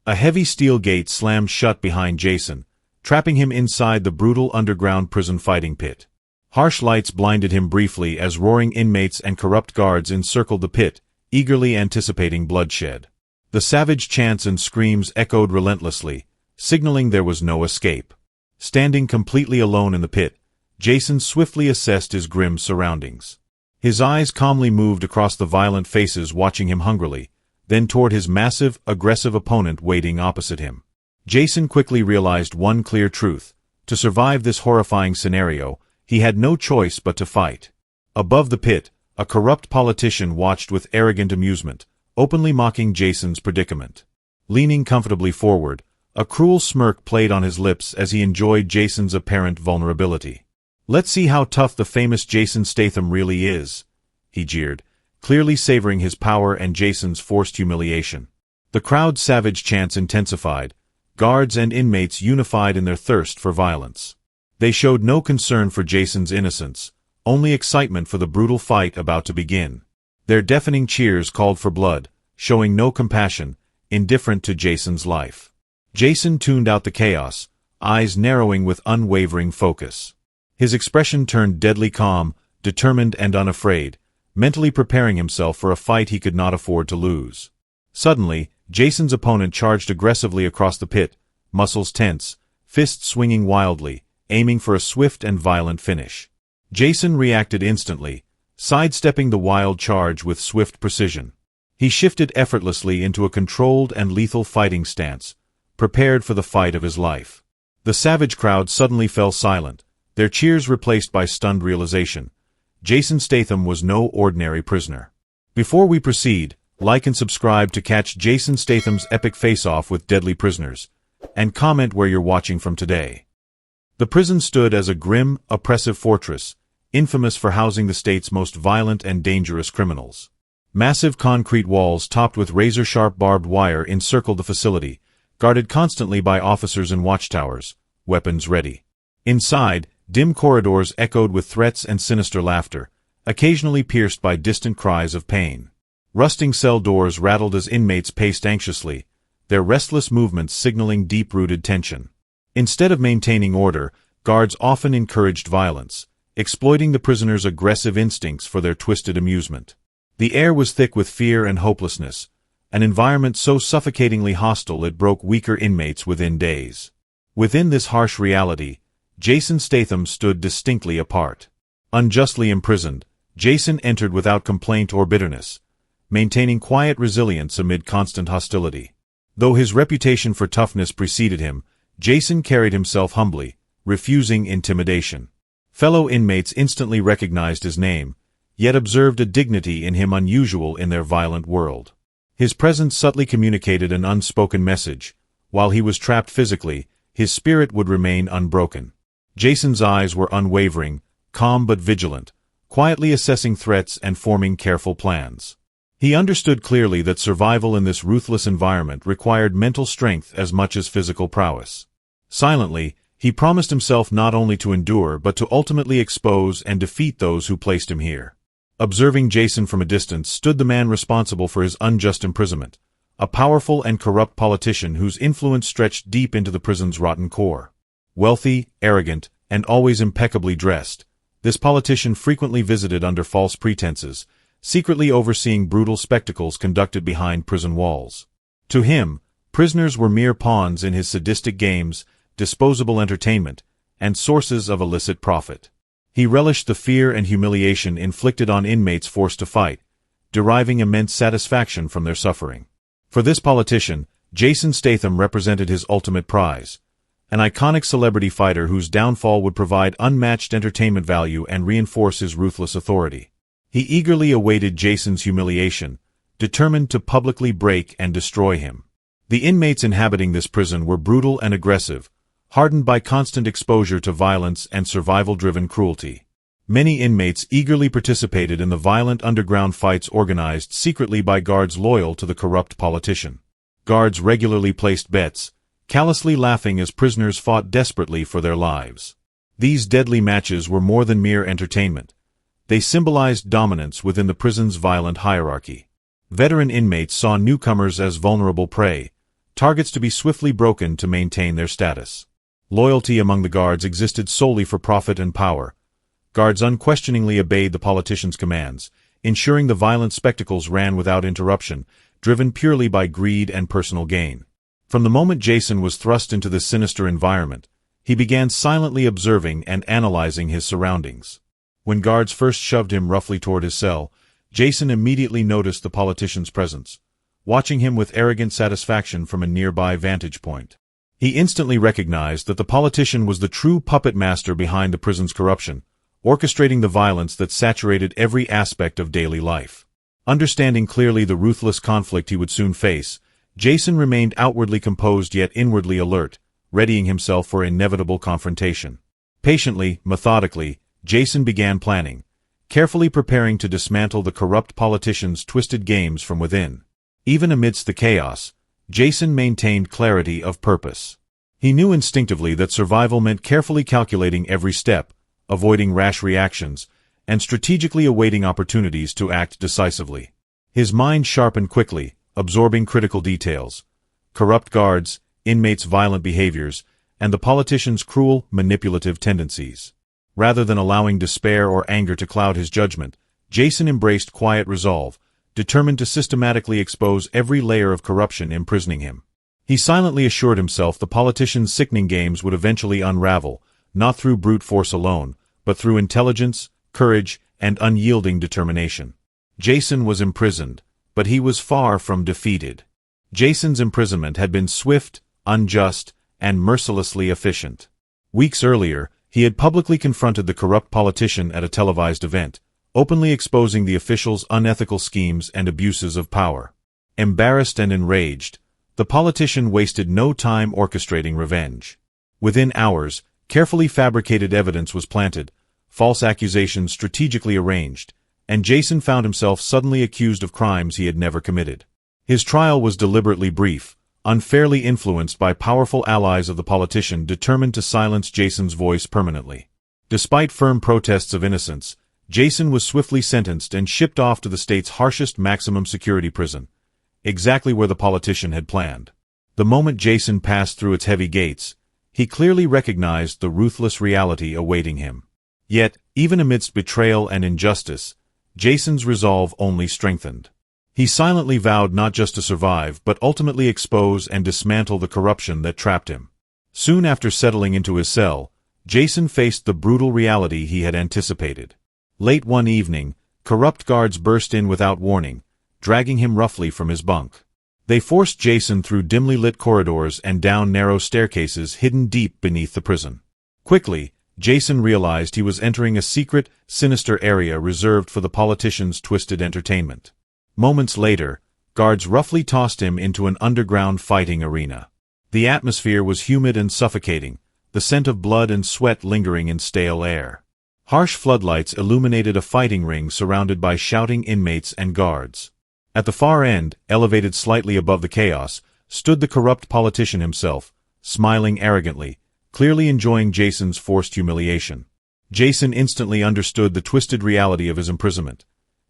A heavy steel gate slammed shut behind Jason, trapping him inside the brutal underground prison fighting pit. Harsh lights blinded him briefly as roaring inmates and corrupt guards encircled the pit, eagerly anticipating bloodshed. The savage chants and screams echoed relentlessly, signaling there was no escape. Standing completely alone in the pit, Jason swiftly assessed his grim surroundings. His eyes calmly moved across the violent faces watching him hungrily, then toward his massive, aggressive opponent waiting opposite him. Jason quickly realized one clear truth: to survive this horrifying scenario, he had no choice but to fight. Above the pit, a corrupt politician watched with arrogant amusement, openly mocking Jason's predicament. Leaning comfortably forward, a cruel smirk played on his lips as he enjoyed Jason's apparent vulnerability. "Let's see how tough the famous Jason Statham really is," he jeered, clearly savoring his power and Jason's forced humiliation. The crowd's savage chants intensified, guards and inmates unified in their thirst for violence. They showed no concern for Jason's innocence, only excitement for the brutal fight about to begin. Their deafening cheers called for blood, showing no compassion, indifferent to Jason's life. Jason tuned out the chaos, eyes narrowing with unwavering focus. His expression turned deadly calm, determined and unafraid, mentally preparing himself for a fight he could not afford to lose. Suddenly, Jason's opponent charged aggressively across the pit, muscles tense, fists swinging wildly, aiming for a swift and violent finish. Jason reacted instantly, sidestepping the wild charge with swift precision. He shifted effortlessly into a controlled and lethal fighting stance, prepared for the fight of his life. The savage crowd suddenly fell silent, their cheers replaced by stunned realization: Jason Statham was no ordinary prisoner. Before we proceed, like and subscribe to catch Jason Statham's epic face-off with deadly prisoners, and comment where you're watching from today. The prison stood as a grim, oppressive fortress, infamous for housing the state's most violent and dangerous criminals. Massive concrete walls topped with razor-sharp barbed wire encircled the facility, guarded constantly by officers in watchtowers, weapons ready. Inside, dim corridors echoed with threats and sinister laughter, occasionally pierced by distant cries of pain. Rusting cell doors rattled as inmates paced anxiously, their restless movements signaling deep-rooted tension. Instead of maintaining order, guards often encouraged violence, exploiting the prisoners' aggressive instincts for their twisted amusement. The air was thick with fear and hopelessness, an environment so suffocatingly hostile it broke weaker inmates within days. Within this harsh reality, Jason Statham stood distinctly apart. Unjustly imprisoned, Jason entered without complaint or bitterness, maintaining quiet resilience amid constant hostility. Though his reputation for toughness preceded him, Jason carried himself humbly, refusing intimidation. Fellow inmates instantly recognized his name, yet observed a dignity in him unusual in their violent world. His presence subtly communicated an unspoken message: while he was trapped physically, his spirit would remain unbroken. Jason's eyes were unwavering, calm but vigilant, quietly assessing threats and forming careful plans. He understood clearly that survival in this ruthless environment required mental strength as much as physical prowess. Silently, he promised himself not only to endure but to ultimately expose and defeat those who placed him here. Observing Jason from a distance stood the man responsible for his unjust imprisonment, a powerful and corrupt politician whose influence stretched deep into the prison's rotten core. Wealthy, arrogant, and always impeccably dressed, this politician frequently visited under false pretenses, secretly overseeing brutal spectacles conducted behind prison walls. To him, prisoners were mere pawns in his sadistic games, disposable entertainment, and sources of illicit profit. He relished the fear and humiliation inflicted on inmates forced to fight, deriving immense satisfaction from their suffering. For this politician, Jason Statham represented his ultimate prize, an iconic celebrity fighter whose downfall would provide unmatched entertainment value and reinforce his ruthless authority. He eagerly awaited Jason's humiliation, determined to publicly break and destroy him. The inmates inhabiting this prison were brutal and aggressive, hardened by constant exposure to violence and survival-driven cruelty. Many inmates eagerly participated in the violent underground fights organized secretly by guards loyal to the corrupt politician. Guards regularly placed bets, callously laughing as prisoners fought desperately for their lives. These deadly matches were more than mere entertainment. They symbolized dominance within the prison's violent hierarchy. Veteran inmates saw newcomers as vulnerable prey, targets to be swiftly broken to maintain their status. Loyalty among the guards existed solely for profit and power. Guards unquestioningly obeyed the politician's commands, ensuring the violent spectacles ran without interruption, driven purely by greed and personal gain. From the moment Jason was thrust into this sinister environment, he began silently observing and analyzing his surroundings. When guards first shoved him roughly toward his cell, Jason immediately noticed the politician's presence, watching him with arrogant satisfaction from a nearby vantage point. He instantly recognized that the politician was the true puppet master behind the prison's corruption, orchestrating the violence that saturated every aspect of daily life. Understanding clearly the ruthless conflict he would soon face, Jason remained outwardly composed yet inwardly alert, readying himself for inevitable confrontation. Patiently, methodically, Jason began planning, carefully preparing to dismantle the corrupt politician's twisted games from within. Even amidst the chaos, Jason maintained clarity of purpose. He knew instinctively that survival meant carefully calculating every step, avoiding rash reactions, and strategically awaiting opportunities to act decisively. His mind sharpened quickly, absorbing critical details: corrupt guards, inmates' violent behaviors, and the politician's cruel, manipulative tendencies. Rather than allowing despair or anger to cloud his judgment, Jason embraced quiet resolve, determined to systematically expose every layer of corruption imprisoning him. He silently assured himself the politician's sickening games would eventually unravel, not through brute force alone, but through intelligence, courage, and unyielding determination. Jason was imprisoned, but he was far from defeated. Jason's imprisonment had been swift, unjust, and mercilessly efficient. Weeks earlier, he had publicly confronted the corrupt politician at a televised event, openly exposing the official's unethical schemes and abuses of power. Embarrassed and enraged, the politician wasted no time orchestrating revenge. Within hours, carefully fabricated evidence was planted, false accusations strategically arranged, and Jason found himself suddenly accused of crimes he had never committed. His trial was deliberately brief, unfairly influenced by powerful allies of the politician determined to silence Jason's voice permanently. Despite firm protests of innocence, Jason was swiftly sentenced and shipped off to the state's harshest maximum security prison, exactly where the politician had planned. The moment Jason passed through its heavy gates, he clearly recognized the ruthless reality awaiting him. Yet, even amidst betrayal and injustice, Jason's resolve only strengthened. He silently vowed not just to survive but ultimately expose and dismantle the corruption that trapped him. Soon after settling into his cell, Jason faced the brutal reality he had anticipated. Late one evening, corrupt guards burst in without warning, dragging him roughly from his bunk. They forced Jason through dimly lit corridors and down narrow staircases hidden deep beneath the prison. Quickly, Jason realized he was entering a secret, sinister area reserved for the politician's twisted entertainment. Moments later, guards roughly tossed him into an underground fighting arena. The atmosphere was humid and suffocating, the scent of blood and sweat lingering in stale air. Harsh floodlights illuminated a fighting ring surrounded by shouting inmates and guards. At the far end, elevated slightly above the chaos, stood the corrupt politician himself, smiling arrogantly, clearly enjoying Jason's forced humiliation. Jason instantly understood the twisted reality of his imprisonment.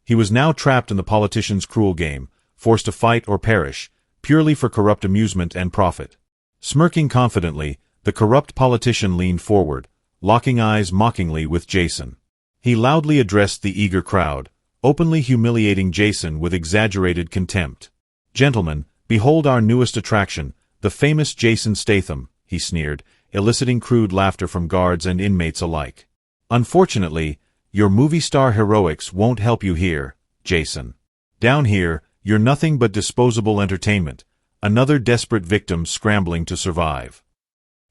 He was now trapped in the politician's cruel game, forced to fight or perish, purely for corrupt amusement and profit. Smirking confidently, the corrupt politician leaned forward, locking eyes mockingly with Jason. He loudly addressed the eager crowd, openly humiliating Jason with exaggerated contempt. "Gentlemen, behold our newest attraction, the famous Jason Statham," he sneered, eliciting crude laughter from guards and inmates alike. "Unfortunately, your movie star heroics won't help you here, Jason. Down here, you're nothing but disposable entertainment, another desperate victim scrambling to survive."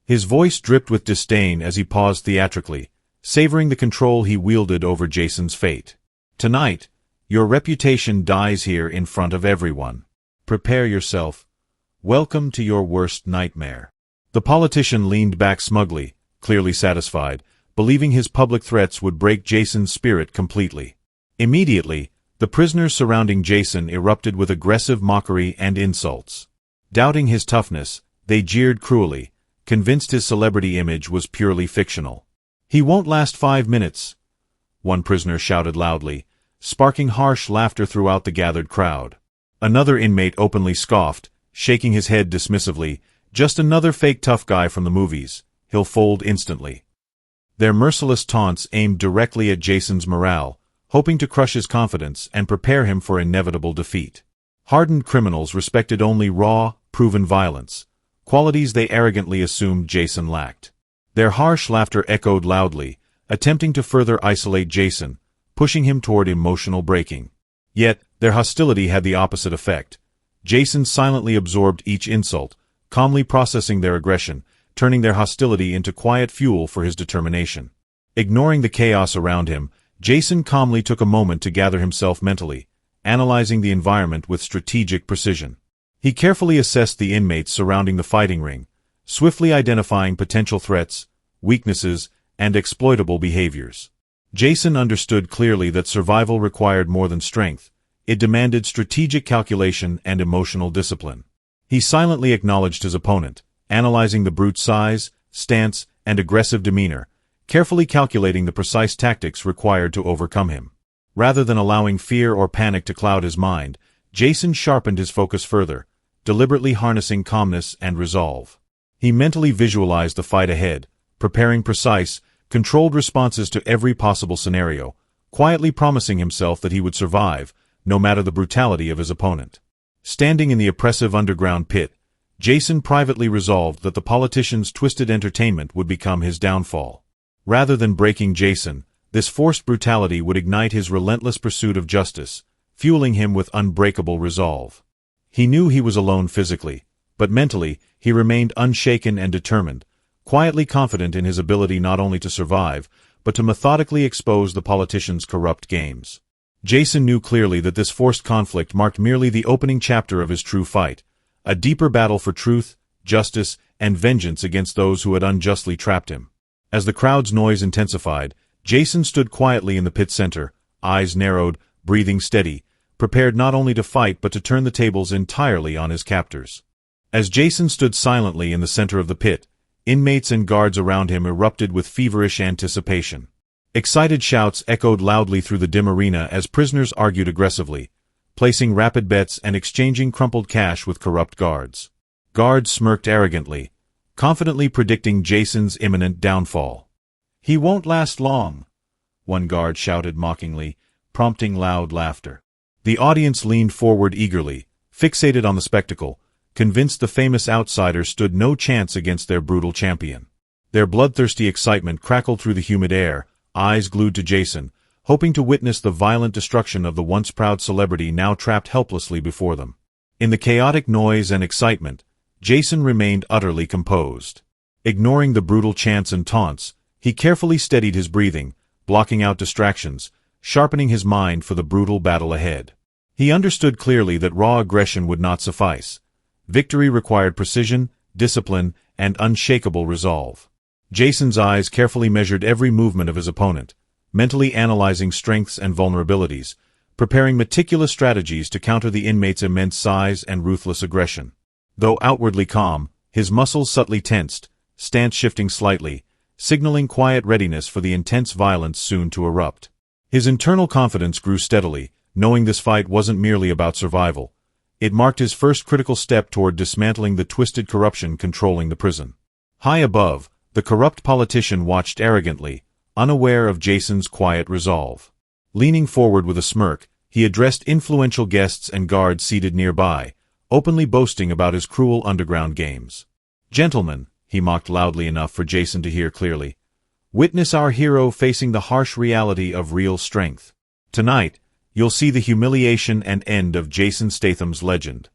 His voice dripped with disdain as he paused theatrically, savoring the control he wielded over Jason's fate. "Tonight, your reputation dies here in front of everyone. Prepare yourself. Welcome to your worst nightmare." The politician leaned back smugly, clearly satisfied, believing his public threats would break Jason's spirit completely. Immediately, the prisoners surrounding Jason erupted with aggressive mockery and insults. Doubting his toughness, they jeered cruelly, convinced his celebrity image was purely fictional. "He won't last 5 minutes," one prisoner shouted loudly, sparking harsh laughter throughout the gathered crowd. Another inmate openly scoffed, shaking his head dismissively. "Just another fake tough guy from the movies. He'll fold instantly." Their merciless taunts aimed directly at Jason's morale, hoping to crush his confidence and prepare him for inevitable defeat. Hardened criminals respected only raw, proven violence, qualities they arrogantly assumed Jason lacked. Their harsh laughter echoed loudly, attempting to further isolate Jason, pushing him toward emotional breaking. Yet, their hostility had the opposite effect. Jason silently absorbed each insult, calmly processing their aggression, turning their hostility into quiet fuel for his determination. Ignoring the chaos around him, Jason calmly took a moment to gather himself mentally, analyzing the environment with strategic precision. He carefully assessed the inmates surrounding the fighting ring, swiftly identifying potential threats, weaknesses, and exploitable behaviors. Jason understood clearly that survival required more than strength. It demanded strategic calculation and emotional discipline. He silently acknowledged his opponent, analyzing the brute's size, stance, and aggressive demeanor, carefully calculating the precise tactics required to overcome him. Rather than allowing fear or panic to cloud his mind, Jason sharpened his focus further, deliberately harnessing calmness and resolve. He mentally visualized the fight ahead, preparing precise, controlled responses to every possible scenario, quietly promising himself that he would survive, no matter the brutality of his opponent. Standing in the oppressive underground pit, Jason privately resolved that the politician's twisted entertainment would become his downfall. Rather than breaking Jason, this forced brutality would ignite his relentless pursuit of justice, fueling him with unbreakable resolve. He knew he was alone physically, but mentally, he remained unshaken and determined, quietly confident in his ability not only to survive, but to methodically expose the politician's corrupt games. Jason knew clearly that this forced conflict marked merely the opening chapter of his true fight, a deeper battle for truth, justice, and vengeance against those who had unjustly trapped him. As the crowd's noise intensified, Jason stood quietly in the pit's center, eyes narrowed, breathing steady, prepared not only to fight but to turn the tables entirely on his captors. As Jason stood silently in the center of the pit, inmates and guards around him erupted with feverish anticipation. Excited shouts echoed loudly through the dim arena as prisoners argued aggressively, placing rapid bets and exchanging crumpled cash with corrupt guards. Guards smirked arrogantly, confidently predicting Jason's imminent downfall. "He won't last long," one guard shouted mockingly, prompting loud laughter. The audience leaned forward eagerly, fixated on the spectacle, convinced the famous outsider stood no chance against their brutal champion. Their bloodthirsty excitement crackled through the humid air, eyes glued to Jason, hoping to witness the violent destruction of the once proud celebrity now trapped helplessly before them. In the chaotic noise and excitement, Jason remained utterly composed. Ignoring the brutal chants and taunts, he carefully steadied his breathing, blocking out distractions, sharpening his mind for the brutal battle ahead. He understood clearly that raw aggression would not suffice. Victory required precision, discipline, and unshakable resolve. Jason's eyes carefully measured every movement of his opponent, mentally analyzing strengths and vulnerabilities, preparing meticulous strategies to counter the inmate's immense size and ruthless aggression. Though outwardly calm, his muscles subtly tensed, stance shifting slightly, signaling quiet readiness for the intense violence soon to erupt. His internal confidence grew steadily, knowing this fight wasn't merely about survival. It marked his first critical step toward dismantling the twisted corruption controlling the prison. High above, the corrupt politician watched arrogantly, unaware of Jason's quiet resolve. Leaning forward with a smirk, he addressed influential guests and guards seated nearby, openly boasting about his cruel underground games. "Gentlemen," he mocked loudly enough for Jason to hear clearly, "witness our hero facing the harsh reality of real strength. Tonight, you'll see the humiliation and end of Jason Statham's legend."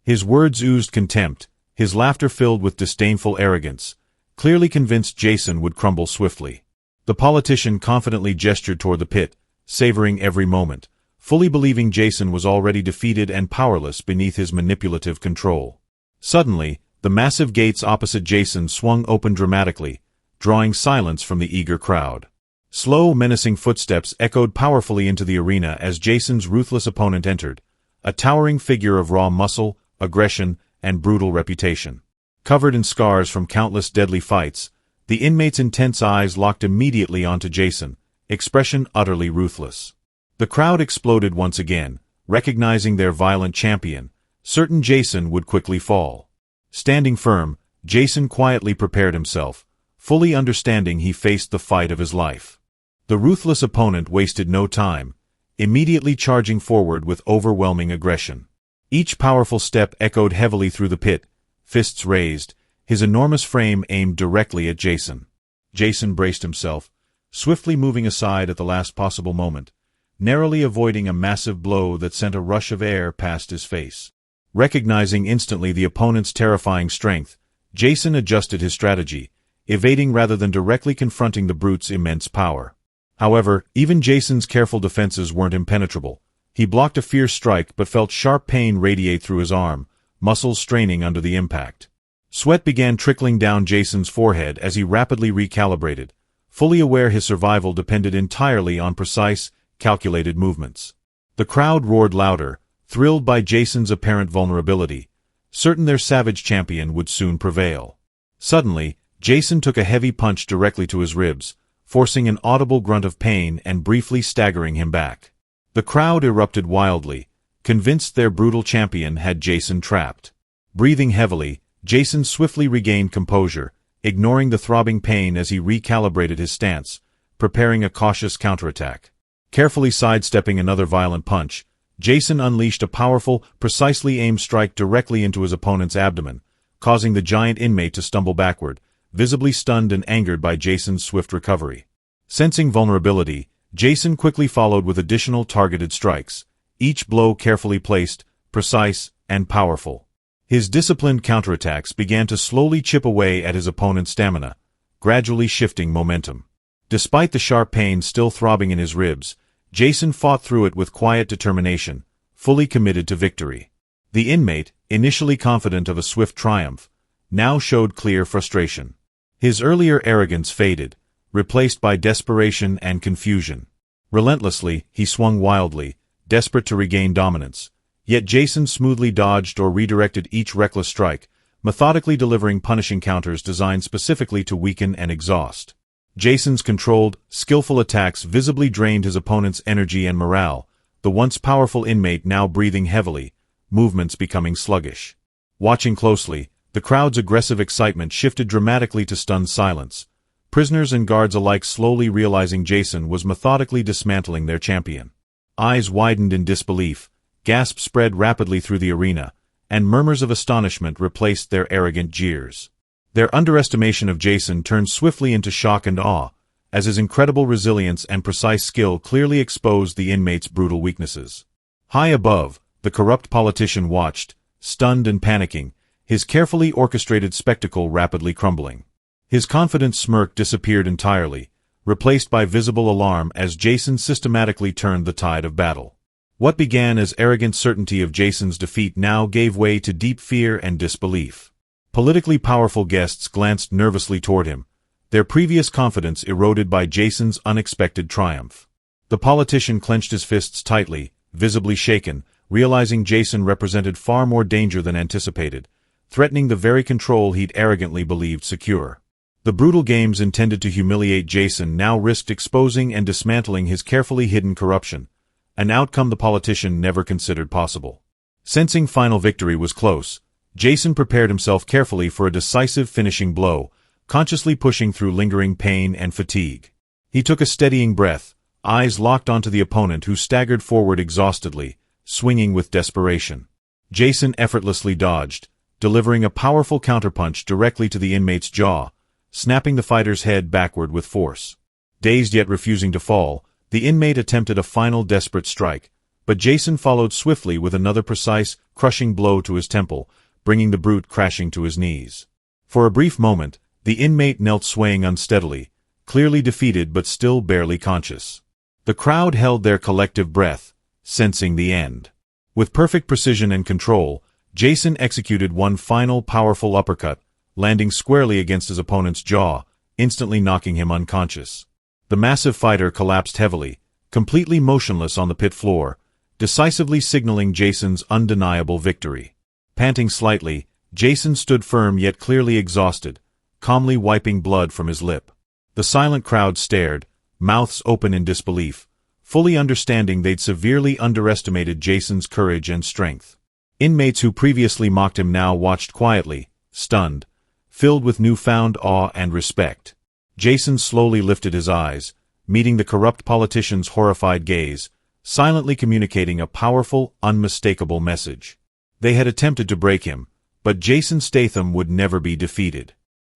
His words oozed contempt, his laughter filled with disdainful arrogance, clearly convinced Jason would crumble swiftly. The politician confidently gestured toward the pit, savoring every moment, fully believing Jason was already defeated and powerless beneath his manipulative control. Suddenly, the massive gates opposite Jason swung open dramatically, drawing silence from the eager crowd. Slow, menacing footsteps echoed powerfully into the arena as Jason's ruthless opponent entered, a towering figure of raw muscle, aggression, and brutal reputation. Covered in scars from countless deadly fights, the inmate's intense eyes locked immediately onto Jason, expression utterly ruthless. The crowd exploded once again, recognizing their violent champion, certain Jason would quickly fall. Standing firm, Jason quietly prepared himself, fully understanding he faced the fight of his life. The ruthless opponent wasted no time, immediately charging forward with overwhelming aggression. Each powerful step echoed heavily through the pit, fists raised, his enormous frame aimed directly at Jason. Jason braced himself, swiftly moving aside at the last possible moment, narrowly avoiding a massive blow that sent a rush of air past his face. Recognizing instantly the opponent's terrifying strength, Jason adjusted his strategy, evading rather than directly confronting the brute's immense power. However, even Jason's careful defenses weren't impenetrable. He blocked a fierce strike but felt sharp pain radiate through his arm, muscles straining under the impact. Sweat began trickling down Jason's forehead as he rapidly recalibrated, fully aware his survival depended entirely on precise, calculated movements. The crowd roared louder, thrilled by Jason's apparent vulnerability, certain their savage champion would soon prevail. Suddenly, Jason took a heavy punch directly to his ribs, forcing an audible grunt of pain and briefly staggering him back. The crowd erupted wildly, convinced their brutal champion had Jason trapped. Breathing heavily, Jason swiftly regained composure, ignoring the throbbing pain as he recalibrated his stance, preparing a cautious counterattack. Carefully sidestepping another violent punch, Jason unleashed a powerful, precisely aimed strike directly into his opponent's abdomen, causing the giant inmate to stumble backward, visibly stunned and angered by Jason's swift recovery. Sensing vulnerability, Jason quickly followed with additional targeted strikes, each blow carefully placed, precise, and powerful. His disciplined counterattacks began to slowly chip away at his opponent's stamina, gradually shifting momentum. Despite the sharp pain still throbbing in his ribs, Jason fought through it with quiet determination, fully committed to victory. The inmate, initially confident of a swift triumph, now showed clear frustration. His earlier arrogance faded, replaced by desperation and confusion. Relentlessly, he swung wildly, desperate to regain dominance. Yet Jason smoothly dodged or redirected each reckless strike, methodically delivering punishing counters designed specifically to weaken and exhaust. Jason's controlled, skillful attacks visibly drained his opponent's energy and morale, the once powerful inmate now breathing heavily, movements becoming sluggish. Watching closely, the crowd's aggressive excitement shifted dramatically to stunned silence, prisoners and guards alike slowly realizing Jason was methodically dismantling their champion. Eyes widened in disbelief, gasps spread rapidly through the arena, and murmurs of astonishment replaced their arrogant jeers. Their underestimation of Jason turned swiftly into shock and awe, as his incredible resilience and precise skill clearly exposed the inmate's brutal weaknesses. High above, the corrupt politician watched, stunned and panicking, his carefully orchestrated spectacle rapidly crumbling. His confident smirk disappeared entirely, replaced by visible alarm as Jason systematically turned the tide of battle. What began as arrogant certainty of Jason's defeat now gave way to deep fear and disbelief. Politically powerful guests glanced nervously toward him, their previous confidence eroded by Jason's unexpected triumph. The politician clenched his fists tightly, visibly shaken, realizing Jason represented far more danger than anticipated, threatening the very control he'd arrogantly believed secure. The brutal games intended to humiliate Jason now risked exposing and dismantling his carefully hidden corruption, an outcome the politician never considered possible. Sensing final victory was close, Jason prepared himself carefully for a decisive finishing blow, consciously pushing through lingering pain and fatigue. He took a steadying breath, eyes locked onto the opponent who staggered forward exhaustedly, swinging with desperation. Jason effortlessly dodged, delivering a powerful counterpunch directly to the inmate's jaw, snapping the fighter's head backward with force. Dazed yet refusing to fall, the inmate attempted a final desperate strike, but Jason followed swiftly with another precise, crushing blow to his temple, bringing the brute crashing to his knees. For a brief moment, the inmate knelt swaying unsteadily, clearly defeated but still barely conscious. The crowd held their collective breath, sensing the end. With perfect precision and control, Jason executed one final powerful uppercut, landing squarely against his opponent's jaw, instantly knocking him unconscious. The massive fighter collapsed heavily, completely motionless on the pit floor, decisively signaling Jason's undeniable victory. Panting slightly, Jason stood firm yet clearly exhausted, calmly wiping blood from his lip. The silent crowd stared, mouths open in disbelief, fully understanding they'd severely underestimated Jason's courage and strength. Inmates who previously mocked him now watched quietly, stunned, filled with newfound awe and respect. Jason slowly lifted his eyes, meeting the corrupt politician's horrified gaze, silently communicating a powerful, unmistakable message. They had attempted to break him, but Jason Statham would never be defeated.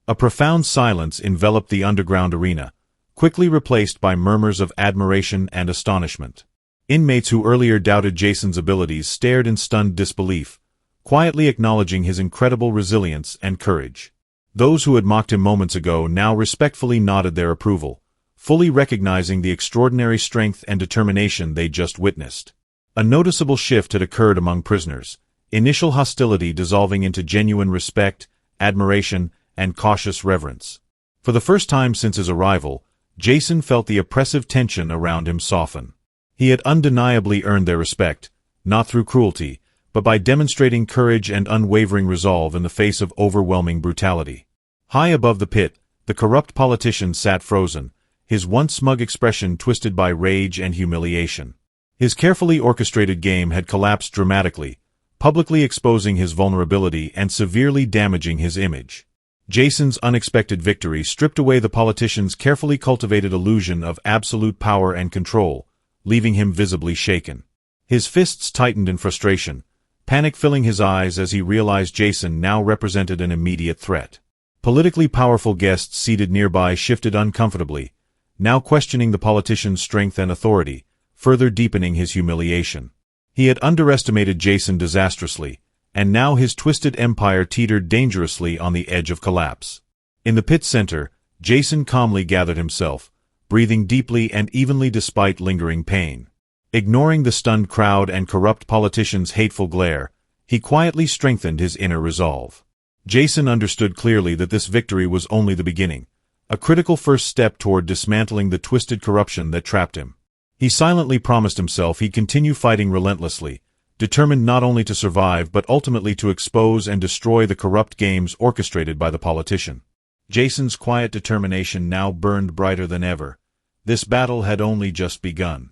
A profound silence enveloped the underground arena, quickly replaced by murmurs of admiration and astonishment. Inmates who earlier doubted Jason's abilities stared in stunned disbelief, quietly acknowledging his incredible resilience and courage. Those who had mocked him moments ago now respectfully nodded their approval, fully recognizing the extraordinary strength and determination they just witnessed. A noticeable shift had occurred among prisoners, initial hostility dissolving into genuine respect, admiration, and cautious reverence. For the first time since his arrival, Jason felt the oppressive tension around him soften. He had undeniably earned their respect, not through cruelty, but by demonstrating courage and unwavering resolve in the face of overwhelming brutality. High above the pit, the corrupt politician sat frozen, his once smug expression twisted by rage and humiliation. His carefully orchestrated game had collapsed dramatically, publicly exposing his vulnerability and severely damaging his image. Jason's unexpected victory stripped away the politician's carefully cultivated illusion of absolute power and control, leaving him visibly shaken. His fists tightened in frustration, panic filling his eyes as he realized Jason now represented an immediate threat. Politically powerful guests seated nearby shifted uncomfortably, now questioning the politician's strength and authority, further deepening his humiliation. He had underestimated Jason disastrously, and now his twisted empire teetered dangerously on the edge of collapse. In the pit's center, Jason calmly gathered himself, breathing deeply and evenly despite lingering pain. Ignoring the stunned crowd and corrupt politician's hateful glare, he quietly strengthened his inner resolve. Jason understood clearly that this victory was only the beginning, a critical first step toward dismantling the twisted corruption that trapped him. He silently promised himself he'd continue fighting relentlessly, determined not only to survive but ultimately to expose and destroy the corrupt games orchestrated by the politician. Jason's quiet determination now burned brighter than ever. This battle had only just begun.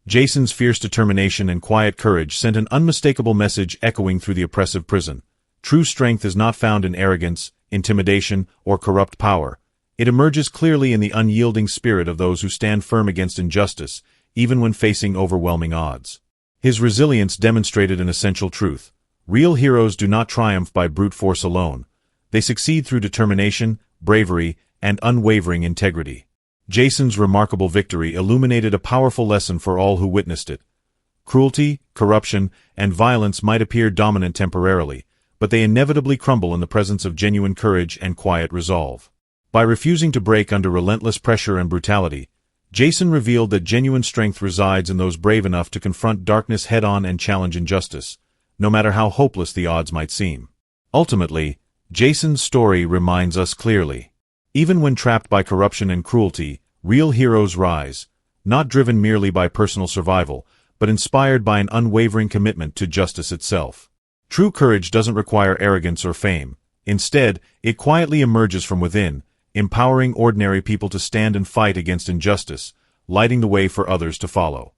Jason's fierce determination and quiet courage sent an unmistakable message echoing through the oppressive prison. True strength is not found in arrogance, intimidation, or corrupt power. It emerges clearly in the unyielding spirit of those who stand firm against injustice, even when facing overwhelming odds. His resilience demonstrated an essential truth. Real heroes do not triumph by brute force alone. They succeed through determination, bravery, and unwavering integrity. Jason's remarkable victory illuminated a powerful lesson for all who witnessed it. Cruelty, corruption, and violence might appear dominant temporarily, but they inevitably crumble in the presence of genuine courage and quiet resolve. By refusing to break under relentless pressure and brutality, Jason revealed that genuine strength resides in those brave enough to confront darkness head-on and challenge injustice, no matter how hopeless the odds might seem. Ultimately, Jason's story reminds us clearly. Even when trapped by corruption and cruelty, real heroes rise, not driven merely by personal survival, but inspired by an unwavering commitment to justice itself. True courage doesn't require arrogance or fame. Instead, it quietly emerges from within, empowering ordinary people to stand and fight against injustice, lighting the way for others to follow.